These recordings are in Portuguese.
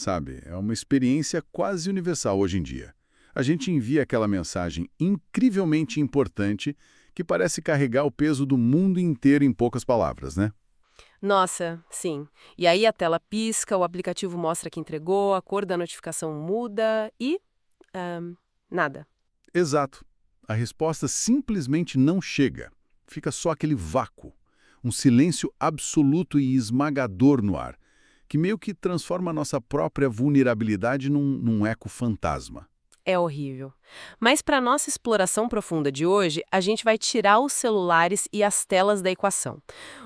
sabe? É uma experiência quase universal hoje em dia. A gente envia aquela mensagem incrivelmente importante que parece carregar o peso do mundo inteiro em poucas palavras, né? Nossa, sim. E aí a tela pisca, o aplicativo mostra que entregou, a cor da notificação muda e... nada. Exato. A resposta simplesmente não chega. Fica só aquele vácuo, um silêncio absoluto e esmagador no ar, que meio que transforma a nossa própria vulnerabilidade num eco fantasma. É horrível. Mas para nossa exploração profunda de hoje, a gente vai tirar os celulares e as telas da equação.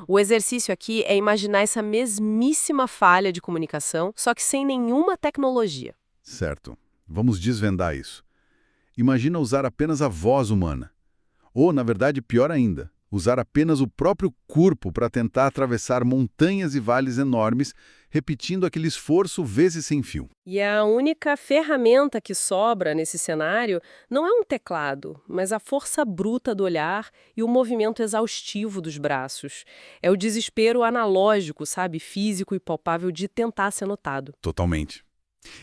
O exercício aqui é imaginar essa mesmíssima falha de comunicação, só que sem nenhuma tecnologia. Certo. Vamos desvendar isso. Imagina usar apenas a voz humana. Ou, na verdade, pior ainda, usar apenas o próprio corpo para tentar atravessar montanhas e vales enormes, repetindo aquele esforço vezes sem fio. E a única ferramenta que sobra nesse cenário não é um teclado, mas a força bruta do olhar e o movimento exaustivo dos braços. É o desespero analógico, sabe, físico e palpável de tentar ser notado. Totalmente.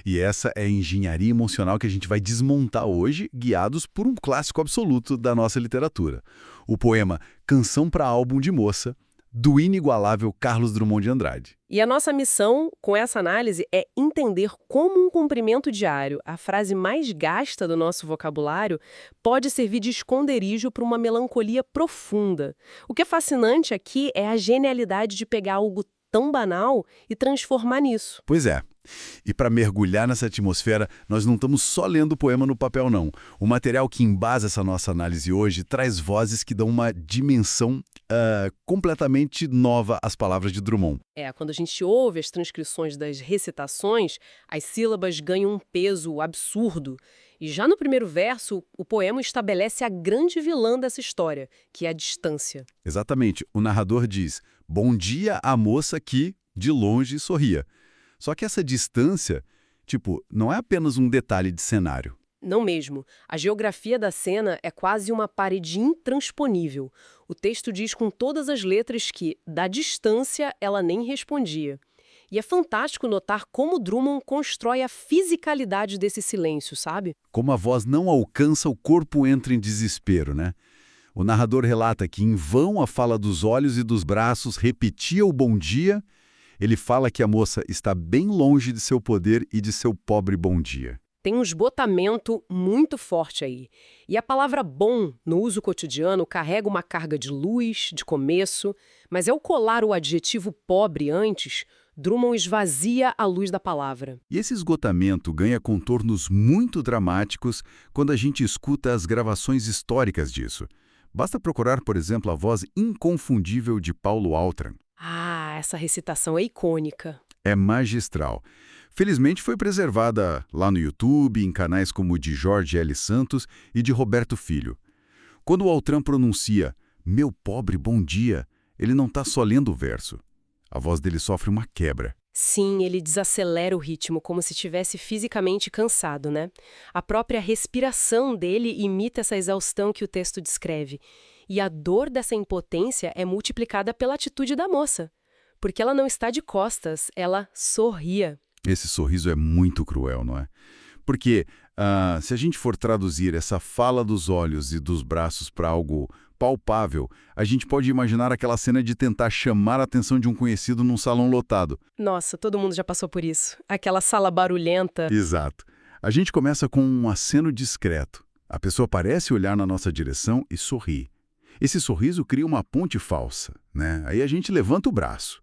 E essa é a engenharia emocional que a gente vai desmontar hoje, guiados por um clássico absoluto da nossa literatura. O poema Canção para Álbum de Moça, do inigualável Carlos Drummond de Andrade. E a nossa missão com essa análise é entender como um cumprimento diário, a frase mais gasta do nosso vocabulário, pode servir de esconderijo para uma melancolia profunda. O que é fascinante aqui é a genialidade de pegar algo tão banal e transformar nisso. Pois é. E para mergulhar nessa atmosfera, nós não estamos só lendo o poema no papel, não. O material que embasa essa nossa análise hoje traz vozes que dão uma dimensão completamente nova às palavras de Drummond. Quando a gente ouve as transcrições das recitações, as sílabas ganham um peso absurdo. E já no primeiro verso, o poema estabelece a grande vilã dessa história, que é a distância. Exatamente. O narrador diz: "Bom dia à moça que, de longe, sorria." Só que essa distância, não é apenas um detalhe de cenário. Não mesmo. A geografia da cena é quase uma parede intransponível. O texto diz com todas as letras que, da distância, ela nem respondia. E é fantástico notar como Drummond constrói a fisicalidade desse silêncio, sabe? Como a voz não alcança, o corpo entra em desespero, né? O narrador relata que em vão a fala dos olhos e dos braços repetia o bom dia. Ele fala que a moça está bem longe de seu poder e de seu pobre bom dia. Tem um esgotamento muito forte aí. E a palavra bom, no uso cotidiano, carrega uma carga de luz, de começo, mas ao colar o adjetivo pobre antes, Drummond esvazia a luz da palavra. E esse esgotamento ganha contornos muito dramáticos quando a gente escuta as gravações históricas disso. Basta procurar, por exemplo, a voz inconfundível de Paulo Altran. Ah, essa recitação é icônica. É magistral. Felizmente foi preservada lá no YouTube, em canais como o de Jorge L. Santos e de Roberto Filho. Quando o Altran pronuncia "meu pobre bom dia", ele não está só lendo o verso. A voz dele sofre uma quebra. Sim, ele desacelera o ritmo como se estivesse fisicamente cansado, né? A própria respiração dele imita essa exaustão que o texto descreve. E a dor dessa impotência é multiplicada pela atitude da moça. Porque ela não está de costas, ela sorria. Esse sorriso é muito cruel, não é? Porque, se a gente for traduzir essa fala dos olhos e dos braços para algo palpável, a gente pode imaginar aquela cena de tentar chamar a atenção de um conhecido num salão lotado. Nossa, todo mundo já passou por isso. Aquela sala barulhenta. Exato. A gente começa com um aceno discreto. A pessoa parece olhar na nossa direção e sorri. Esse sorriso cria uma ponte falsa, né? Aí a gente levanta o braço.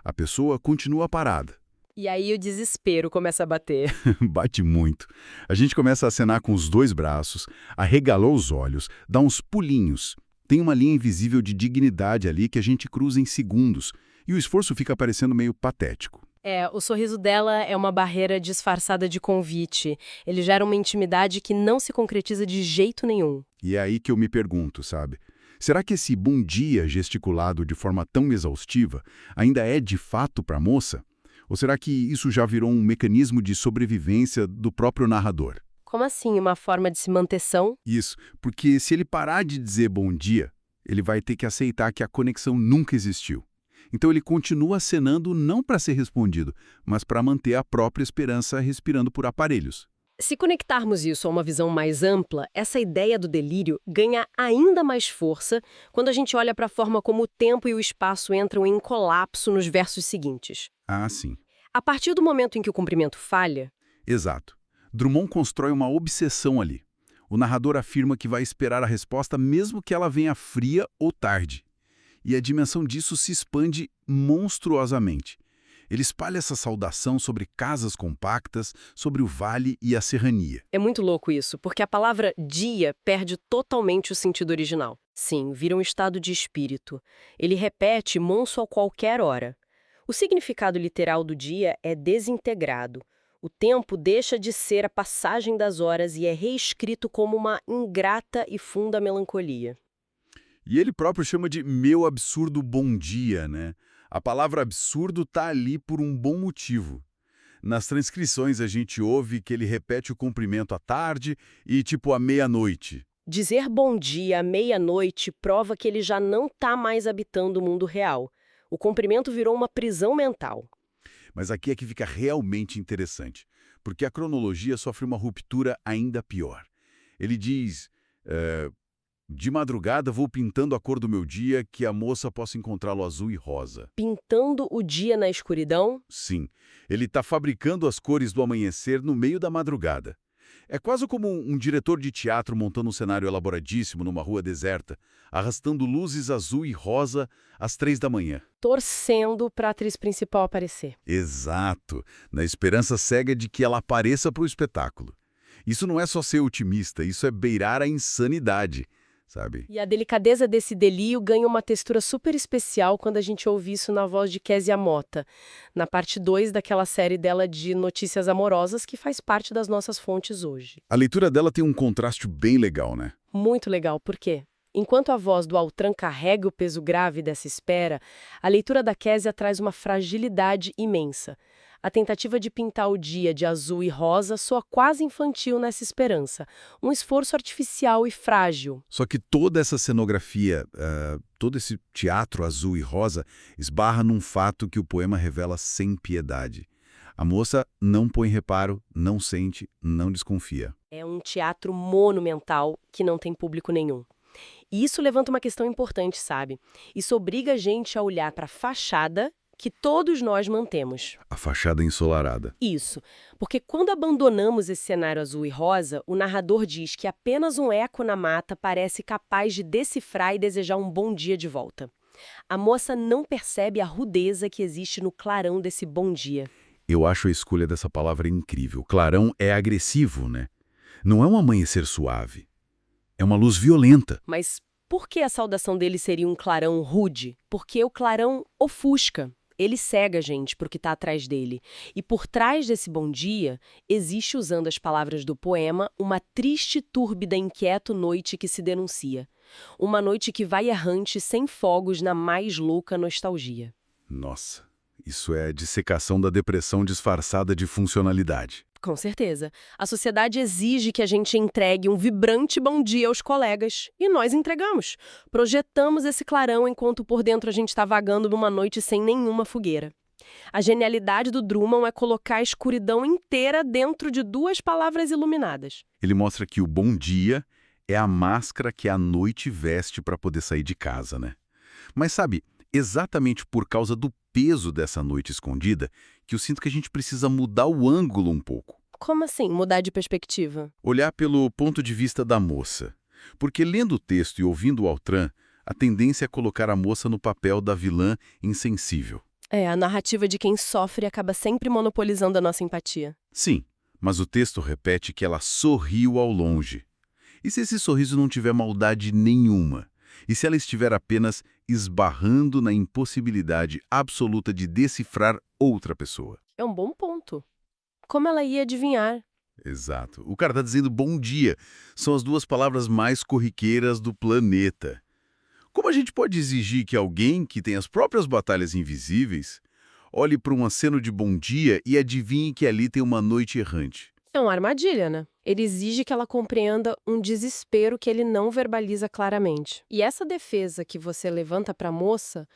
A pessoa continua parada. E aí o desespero começa a bater. Bate muito. A gente começa a acenar com os dois braços, arregalou os olhos, dá uns pulinhos. Tem uma linha invisível de dignidade ali que a gente cruza em segundos. E o esforço fica parecendo meio patético. O sorriso dela é uma barreira disfarçada de convite. Ele gera uma intimidade que não se concretiza de jeito nenhum. E é aí que eu me pergunto, sabe? Será que esse bom dia gesticulado de forma tão exaustiva ainda é de fato para a moça? Ou será que isso já virou um mecanismo de sobrevivência do próprio narrador? Como assim, uma forma de se manter são? Isso, porque se ele parar de dizer bom dia, ele vai ter que aceitar que a conexão nunca existiu. Então ele continua acenando não para ser respondido, mas para manter a própria esperança respirando por aparelhos. Se conectarmos isso a uma visão mais ampla, essa ideia do delírio ganha ainda mais força quando a gente olha para a forma como o tempo e o espaço entram em colapso nos versos seguintes. Ah, sim. A partir do momento em que o comprimento falha, Exato. Drummond constrói uma obsessão ali. O narrador afirma que vai esperar a resposta mesmo que ela venha fria ou tarde. E a dimensão disso se expande monstruosamente. Ele espalha essa saudação sobre casas compactas, sobre o vale e a serrania. é muito louco isso, porque a palavra dia perde totalmente o sentido original. Sim, vira um estado de espírito. Ele repete monço a qualquer hora. O significado literal do dia é desintegrado. O tempo deixa de ser a passagem das horas e é reescrito como uma ingrata e funda melancolia. E ele próprio chama de meu absurdo bom dia, né? A palavra absurdo está ali por um bom motivo. Nas transcrições a gente ouve que ele repete o cumprimento à tarde e tipo à meia-noite. Dizer bom dia à meia-noite prova que ele já não está mais habitando o mundo real. O cumprimento virou uma prisão mental. Mas aqui é que fica realmente interessante, porque a cronologia sofre uma ruptura ainda pior. Ele diz, de madrugada vou pintando a cor do meu dia, que a moça possa encontrá-lo azul e rosa. Pintando o dia na escuridão? Sim, ele está fabricando as cores do amanhecer no meio da madrugada. É quase como um diretor de teatro montando um cenário elaboradíssimo numa rua deserta, arrastando luzes azul e rosa às 3 da manhã. Torcendo para a atriz principal aparecer. Exato, na esperança cega de que ela apareça para o espetáculo. Isso não é só ser otimista, isso é beirar a insanidade, sabe? E a delicadeza desse delírio ganha uma textura super especial quando a gente ouve isso na voz de Kézia Mota, na parte 2 daquela série dela de notícias amorosas que faz parte das nossas fontes hoje. A leitura dela tem um contraste bem legal, né? Muito legal, por quê? Enquanto a voz do Altran carrega o peso grave dessa espera, a leitura da Kézia traz uma fragilidade imensa. A tentativa de pintar o dia de azul e rosa soa quase infantil nessa esperança, um esforço artificial e frágil. Só que toda essa cenografia, todo esse teatro azul e rosa, esbarra num fato que o poema revela sem piedade. A moça não põe reparo, não sente, não desconfia. É um teatro monumental que não tem público nenhum. E isso levanta uma questão importante, sabe? Isso obriga a gente a olhar para a fachada que todos nós mantemos. A fachada ensolarada. Isso, porque quando abandonamos esse cenário azul e rosa, o narrador diz que apenas um eco na mata parece capaz de decifrar e desejar um bom dia de volta. A moça não percebe a rudeza que existe no clarão desse bom dia. Eu acho a escolha dessa palavra incrível. Clarão é agressivo, né? Não é um amanhecer suave. É uma luz violenta. Mas por que a saudação dele seria um clarão rude? Porque o clarão ofusca. Ele cega a gente para o que está atrás dele. E por trás desse bom dia, existe, usando as palavras do poema, uma triste, túrbida, inquieto noite que se denuncia. Uma noite que vai errante sem fogos na mais louca nostalgia. Nossa, isso é dissecação da depressão disfarçada de funcionalidade. Com certeza. A sociedade exige que a gente entregue um vibrante bom dia aos colegas. E nós entregamos. Projetamos esse clarão enquanto por dentro a gente está vagando numa noite sem nenhuma fogueira. A genialidade do Drummond é colocar a escuridão inteira dentro de duas palavras iluminadas. Ele mostra que o bom dia é a máscara que a noite veste para poder sair de casa, né? Mas sabe, exatamente por causa do peso dessa noite escondida, que eu sinto que a gente precisa mudar o ângulo um pouco. Como assim, mudar de perspectiva? Olhar pelo ponto de vista da moça. Porque lendo o texto e ouvindo o Altran, a tendência é colocar a moça no papel da vilã insensível. A narrativa de quem sofre acaba sempre monopolizando a nossa empatia. Sim, mas o texto repete que ela sorriu ao longe. E se esse sorriso não tiver maldade nenhuma? E se ela estiver apenas esbarrando na impossibilidade absoluta de decifrar outra pessoa? É um bom ponto. Como ela ia adivinhar? Exato. O cara está dizendo bom dia. São as duas palavras mais corriqueiras do planeta. Como a gente pode exigir que alguém que tem as próprias batalhas invisíveis olhe para um aceno de bom dia e adivinhe que ali tem uma noite errante? É uma armadilha, né? Ele exige que ela compreenda um desespero que ele não verbaliza claramente. E essa defesa que você levanta para a moça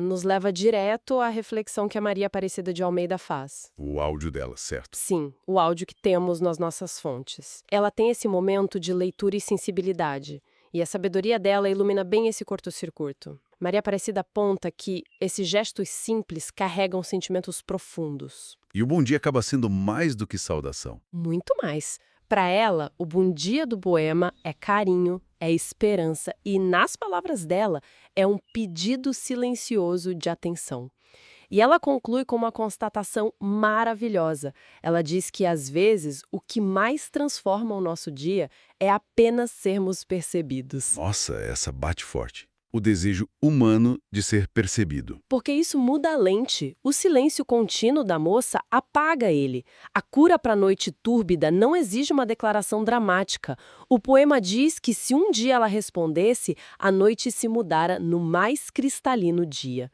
Nos leva direto à reflexão que a Maria Aparecida de Almeida faz. O áudio dela, certo. Sim, o áudio que temos nas nossas fontes. Ela tem esse momento de leitura e sensibilidade, e a sabedoria dela ilumina bem esse curto-circuito. Maria Aparecida aponta que esses gestos simples carregam sentimentos profundos. E o bom dia acaba sendo mais do que saudação. Muito mais. Para ela, o bom dia do poema é carinho, é esperança e, nas palavras dela, é um pedido silencioso de atenção. E ela conclui com uma constatação maravilhosa. Ela diz que, às vezes, o que mais transforma o nosso dia é apenas sermos percebidos. Nossa, essa bate forte. O desejo humano de ser percebido. Porque isso muda a lente. O silêncio contínuo da moça apaga ele. A cura para a noite túrbida não exige uma declaração dramática. O poema diz que se um dia ela respondesse, a noite se mudara no mais cristalino dia.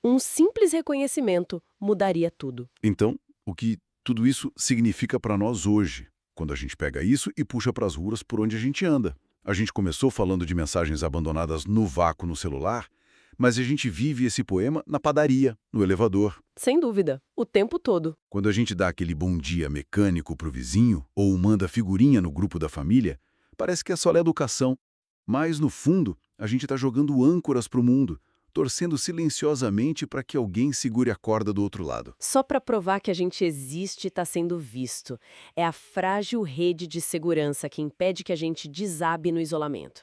Um simples reconhecimento mudaria tudo. Então, o que tudo isso significa para nós hoje, quando a gente pega isso e puxa para as ruas por onde a gente anda? A gente começou falando de mensagens abandonadas no vácuo no celular, mas a gente vive esse poema na padaria, no elevador. Sem dúvida, o tempo todo. Quando a gente dá aquele bom dia mecânico pro vizinho ou manda figurinha no grupo da família, parece que é só educação. Mas, no fundo, a gente está jogando âncoras pro mundo, torcendo silenciosamente para que alguém segure a corda do outro lado. Só para provar que a gente existe e está sendo visto. É a frágil rede de segurança que impede que a gente desabe no isolamento.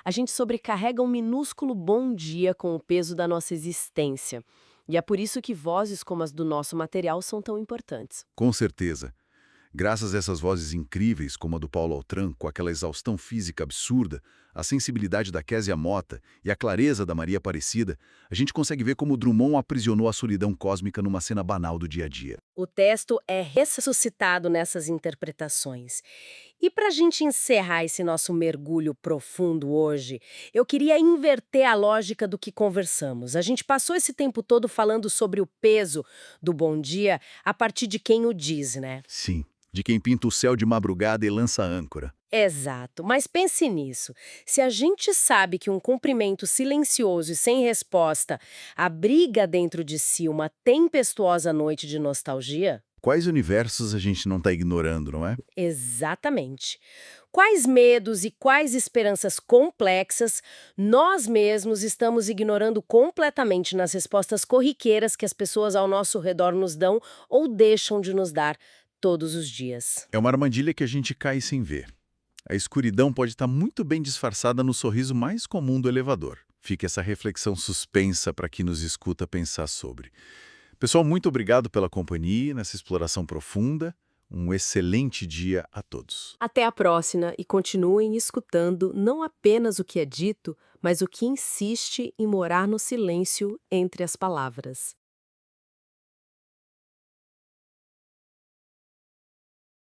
A gente sobrecarrega um minúsculo bom dia com o peso da nossa existência. E é por isso que vozes como as do nosso material são tão importantes. Com certeza. Graças a essas vozes incríveis, como a do Paulo Altran, com aquela exaustão física absurda, a sensibilidade da Késia Mota e a clareza da Maria Aparecida, a gente consegue ver como Drummond aprisionou a solidão cósmica numa cena banal do dia a dia. O texto é ressuscitado nessas interpretações. E para a gente encerrar esse nosso mergulho profundo hoje, eu queria inverter a lógica do que conversamos. A gente passou esse tempo todo falando sobre o peso do bom dia a partir de quem o diz, né? Sim, de quem pinta o céu de madrugada e lança âncora. Exato, mas pense nisso. Se a gente sabe que um cumprimento silencioso e sem resposta abriga dentro de si uma tempestuosa noite de nostalgia, Quais universos a gente não está ignorando, não é? exatamente. Quais medos e quais esperanças complexas nós mesmos estamos ignorando completamente nas respostas corriqueiras que as pessoas ao nosso redor nos dão ou deixam de nos dar todos os dias? É uma armadilha que a gente cai sem ver. A escuridão pode estar muito bem disfarçada no sorriso mais comum do elevador. Fica essa reflexão suspensa para quem nos escuta pensar sobre. Pessoal, muito obrigado pela companhia nessa exploração profunda. Um excelente dia a todos. Até a próxima e continuem escutando não apenas o que é dito, mas o que insiste em morar no silêncio entre as palavras.